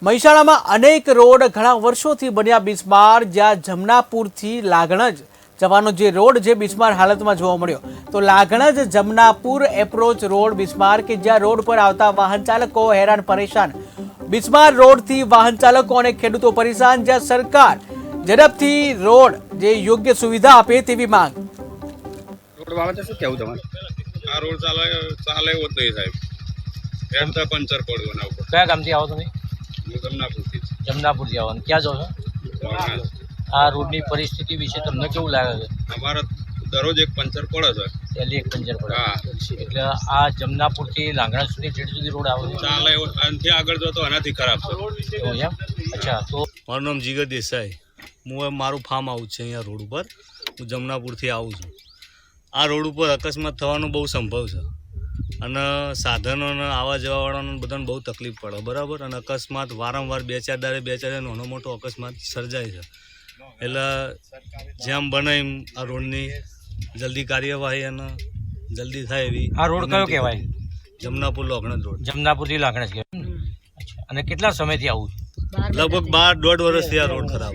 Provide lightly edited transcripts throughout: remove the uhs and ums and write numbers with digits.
મહેસાણામાં અનેક રોડ ઘણા વર્ષોથી બન્યા બિસ્માર, જ્યાં જમનાપુરથી લાગણજ જવાનો જે રોડ જે બિસ્માર હાલતમાં જોવા મળ્યો, તો લાગણજ જમનાપુર એપ્રોચ રોડ બિસ્માર કે જ્યાં રોડ પર આવતા વાહન ચાલકો હેરાન પરેશાન. બિસ્માર રોડથી વાહન ચાલકો અને ખેડૂતો પરેશાન, જ્યાં સરકાર ઝડપથી રોડ જે યોગ્ય સુવિધા આપે તેવી માંગ. રોડ બાબતે શું કહેવું તમારે? આ રોડ ચાલે એવો જ નહીં સાહેબ. એમ તો પંચર પડવું ના ઉપર. કયા ગામથી આવો તમે? હું જમનાપુરથી જ. જમનાપુરથી આવો. ક્યાં જાઓ છો? વાગણા. આ રોડની પરિસ્થિતિ વિશે તમને કેવું લાગે છે? અમારે દરરોજ એક પંચર પડે છે. પહેલી એક પંચર પડે. હા, એટલે આ જમનાપુરથી લાંગણા સુધી જેટ સુધી રોડ આવે છે? ચાલે એવો. આનાથી આગળ જો તો આનાથી ખરાબ છે. એવું એમ? અચ્છા, તો મારું નામ જીગર દેસાઈ. મારું ફાર્મ હાઉસ છે અહીંયા રોડ ઉપર. હું જમનાપુરથી આવું છું. આ રોડ ઉપર અકસ્માત થવાનો બહુ સંભવ છે અને સાધનોને આવવા જવાવાળાને બધાને બહુ તકલીફ પડે, બરાબર. અને અકસ્માત વારંવાર બે ચાર દાડે નાનો મોટો અકસ્માત સર્જાય છે. એટલે જેમ બને એમ આ રોડની જલ્દી કાર્યવાહી અને જલ્દી થાય એવી. આ રોડ કયો કહેવાય? જમનાપુર લાગણજ રોડ. જમનાપુરથી લાંગણા કહેવાય. અચ્છા, અને કેટલા સમયથી આવું છે? લગભગ 12-1.5 વર્ષથી આ રોડ ખરાબ.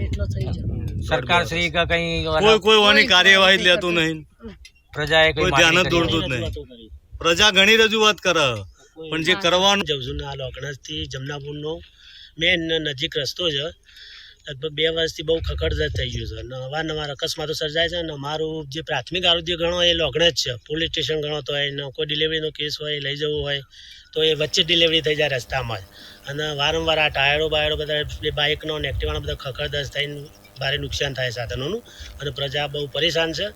સરકાર શ્રી કે કંઈ કોઈ વાની કાર્યવાહી જ લેતું નહીં, પ્રજાએ કોઈ ધ્યાન જ દોરતું જ નહીં. પ્રજા ઘણી રજૂઆત કરે પણ જે કરવાનું. જઉં છું આ લાગણજથી જમનાપુરનો મેન નજીક રસ્તો છે. લગભગ 2 વર્ષથી બહુ ખખડધજ થઈ ગયું છે અને અવારનવાર અકસ્માતો સર્જાય છે. અને અમારું જે પ્રાથમિક આરોગ્ય ગણો એ લાગણજ છે. પોલીસ સ્ટેશન ગણો તો હોય, કોઈ ડિલિવરીનો કેસ હોય, લઈ જવું હોય તો એ વચ્ચે ડિલિવરી થઈ જાય રસ્તામાં જ. અને વારંવાર આ ટાયરો બધા બાઇકનો અને એક્ટિવાનો બધા ખખડધજ થઈને ભારે નુકસાન થાય સાધનોનું અને પ્રજા બહુ પરેશાન છે.